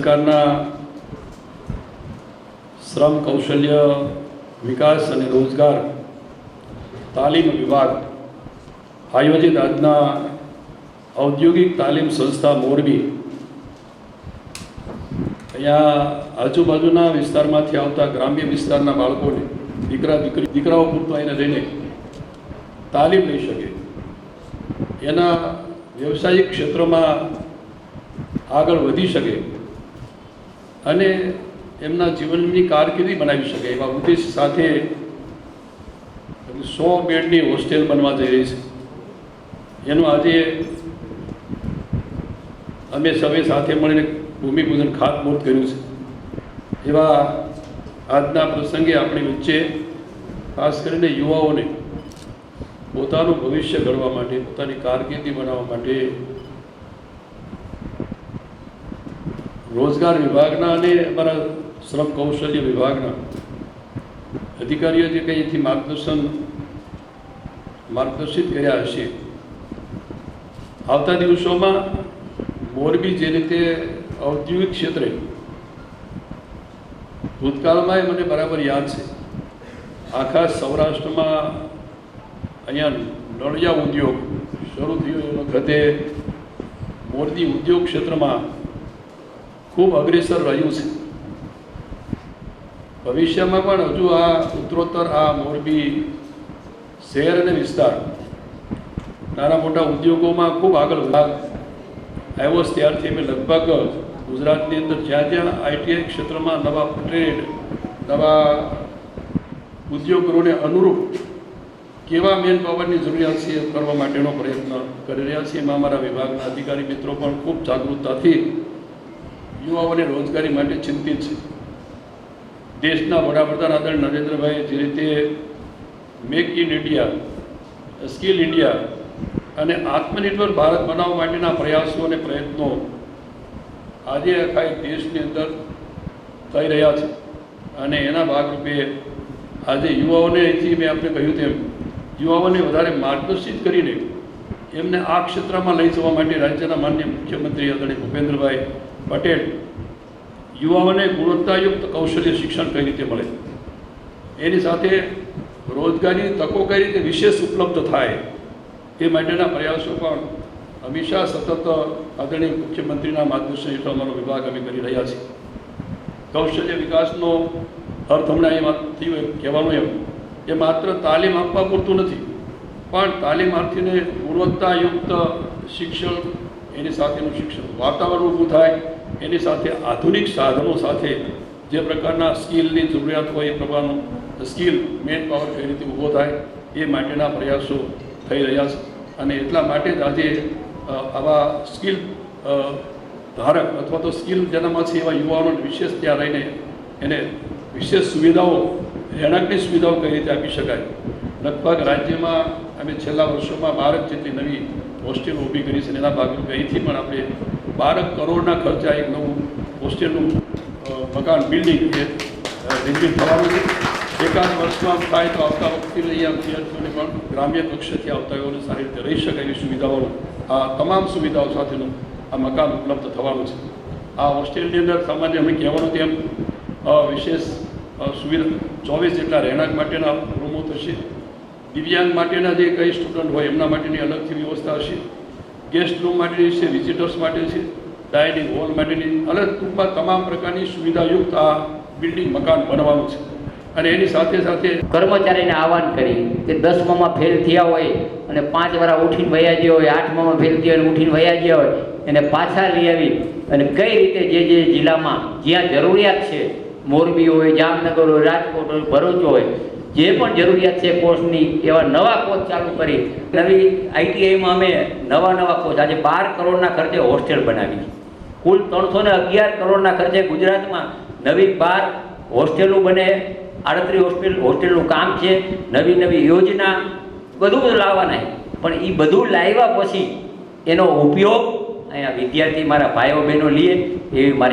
સરકારના શ્રમ કૌશલ્ય વિકાસ અને રોજગાર તાલીમ વિભાગ આયોજિત આજના ઔદ્યોગિક તાલીમ સંસ્થા મોરબી અહીંયા આજુબાજુના વિસ્તારમાંથી આવતા ગ્રામ્ય વિસ્તારના બાળકોને દીકરાઓ પૂરતા એને લઈને તાલીમ લઈ શકે, એના વ્યવસાયિક ક્ષેત્રમાં આગળ વધી શકે અને એમના જીવનની કારકિર્દી બનાવી શકે એવા ઉદ્દેશ સાથે 100 બેડની હોસ્ટેલ બનવા જઈ રહી છે. એનું આજે અમે સૌએ સાથે મળીને ભૂમિપૂજન ખાતમુહૂર્ત કર્યું છે. એવા આજના પ્રસંગે આપણી વચ્ચે ખાસ કરીને યુવાઓને પોતાનું ભવિષ્ય ઘડવા માટે, પોતાની કારકિર્દી બનાવવા માટે રોજગાર વિભાગના અને અમારા શ્રમ કૌશલ્ય વિભાગના અધિકારીઓ જે કંઈ અહીંથી માર્ગદર્શિત કર્યા હશે, આવતા દિવસોમાં મોરબી જે રીતે ઔદ્યોગિક ક્ષેત્રે ભૂતકાળમાં એ મને બરાબર યાદ છે, આખા સૌરાષ્ટ્રમાં અહીંયા નળિયા ઉદ્યોગ શરૂ થયો એ વખતે મોરબી ઉદ્યોગ ક્ષેત્રમાં ખૂબ અગ્રેસર રહ્યું છે. ભવિષ્યમાં પણ હજુ આ ઉત્તરોત્તર આ મોરબી શહેર અને વિસ્તાર નાના મોટા ઉદ્યોગોમાં ખૂબ આગળ આવ્યો છે. ત્યારથી અમે લગભગ ગુજરાતની અંદર જ્યાં જ્યાં આઈટીઆઈ ક્ષેત્રમાં નવા ટ્રેડ, નવા ઉદ્યોગોને અનુરૂપ કેવા મેન પાવરની જરૂરિયાત છે એ કરવા માટેનો પ્રયત્ન કરી રહ્યા છીએ. એમાં અમારા વિભાગના અધિકારી મિત્રો પણ ખૂબ જાગૃતતાથી યુવાઓને રોજગારી માટે ચિંતિત છે. દેશના વડાપ્રધાન આદરણીય નરેન્દ્રભાઈએ જે રીતે make in India, skill India અને આત્મનિર્ભર ભારત બનાવવા માટેના પ્રયાસો અને પ્રયત્નો આજે આખા દેશની અંદર થઈ રહ્યા છે અને એના ભાગરૂપે આજે યુવાઓને અહીંથી મેં આપણે કહ્યું તેમ યુવાઓને વધારે માર્ગદર્શિત કરીને એમને આ ક્ષેત્રમાં લઈ જવા માટે રાજ્યના માનનીય મુખ્યમંત્રી આદરણીય ભૂપેન્દ્રભાઈ પટેલ યુવાઓને ગુણવત્તાયુક્ત કૌશલ્ય શિક્ષણ કઈ રીતે મળે, એની સાથે રોજગારી તકો કઈ રીતે વિશેષ ઉપલબ્ધ થાય એ માટેના પ્રયાસો પણ હંમેશા સતત આદરણીય મુખ્યમંત્રીના માર્ગદર્શન હેઠળ અમારો વિભાગ અમે કરી રહ્યા છીએ. કૌશલ્ય વિકાસનો અર્થ હમણાં એમાં થયું એમ કહેવાનું એમ એ માત્ર તાલીમ આપવા પૂરતું નથી, પણ તાલીમાર્થીને ગુણવત્તાયુક્ત શિક્ષણ, એની સાથેનું શિક્ષણ વાતાવરણ ઊભું થાય, એની સાથે આધુનિક સાધનો સાથે જે પ્રકારના સ્કિલની જરૂરિયાત હોય એ પ્રકારનું સ્કિલ મેન પાવર કઈ રીતે ઊભો થાય એ માટેના પ્રયાસો થઈ રહ્યા છે. અને એટલા માટે જ આજે આવા સ્કિલ ધારક અથવા તો સ્કિલ જેનામાં છે એવા યુવાનોને વિશેષ ત્યાં રહીને એને વિશેષ સુવિધાઓ, રહેણાંકની સુવિધાઓ કઈ રીતે આપી શકાય. લગભગ રાજ્યમાં અમે છેલ્લા વર્ષોમાં 12 જેટલી નવી હોસ્ટેલ ઊભી કરી છે અને એના ભાગરૂપે અહીંથી પણ આપણે 12 કરોડના ખર્ચા એક નવું હોસ્ટેલનું મકાન બિલ્ડિંગ એ નિર્મિત થવાનું છે. એકાદ વર્ષમાં થાય તો આવતા વખતે અહીંયા વિદ્યાર્થીઓને પણ ગ્રામ્ય કક્ષાથી આવતા હોઈને સારી રીતે રહી શકે એવી સુવિધાઓનું, આ તમામ સુવિધાઓ સાથેનું આ મકાન ઉપલબ્ધ થવાનું છે. આ હોસ્ટેલની અંદર સામાન્ય અમે કહેવાનું તેમ વિશેષ સુવિધા 24 જેટલા રહેણાંક માટેના રૂમો થશે. દિવ્યાંગ માટેના જે કંઈ સ્ટુડન્ટ હોય એમના માટેની અલગથી વ્યવસ્થા હશે. ગેસ્ટ રૂમ માટેની છે, વિઝિટર્સ માટે છે, ડાઇનિંગ હોલ માટેની અલગ ટૂંકમાં તમામ પ્રકારની સુવિધાયુક્ત આ બિલ્ડિંગ મકાન બનવાનું છે. અને એની સાથે સાથે કર્મચારીને આહવાન કરી કે 10મામાં ફેલ થયા હોય અને 5 વાર ઉઠીને વયા ગયા હોય, 8મામાં ફેલ થયા અને ઉઠીને વયા ગયા હોય એને પાછા લઈ આવી અને કઈ રીતે જે જિલ્લામાં જ્યાં જરૂરિયાત છે, મોરબી હોય, જામનગર હોય, રાજકોટ હોય, ભરૂચ હોય, જે પણ જરૂરિયાત છે કોર્સની એવા નવા કોર્સ ચાલુ કરી નવી આઈટીઆઈમાં અમે નવા કોર્સ આજે 12 કરોડના ખર્ચે હોસ્ટેલ બનાવી. કુલ 311 કરોડના ખર્ચે ગુજરાતમાં નવી 12 હોસ્ટેલો બને, 38 હોસ્ટેલનું કામ છે, નવી યોજના બધું લાવવાના. પણ એ બધું લાવ્યા પછી એનો ઉપયોગ અહીંયા વિદ્યાર્થી મારા ભાઈઓ બહેનો લે એવી મારી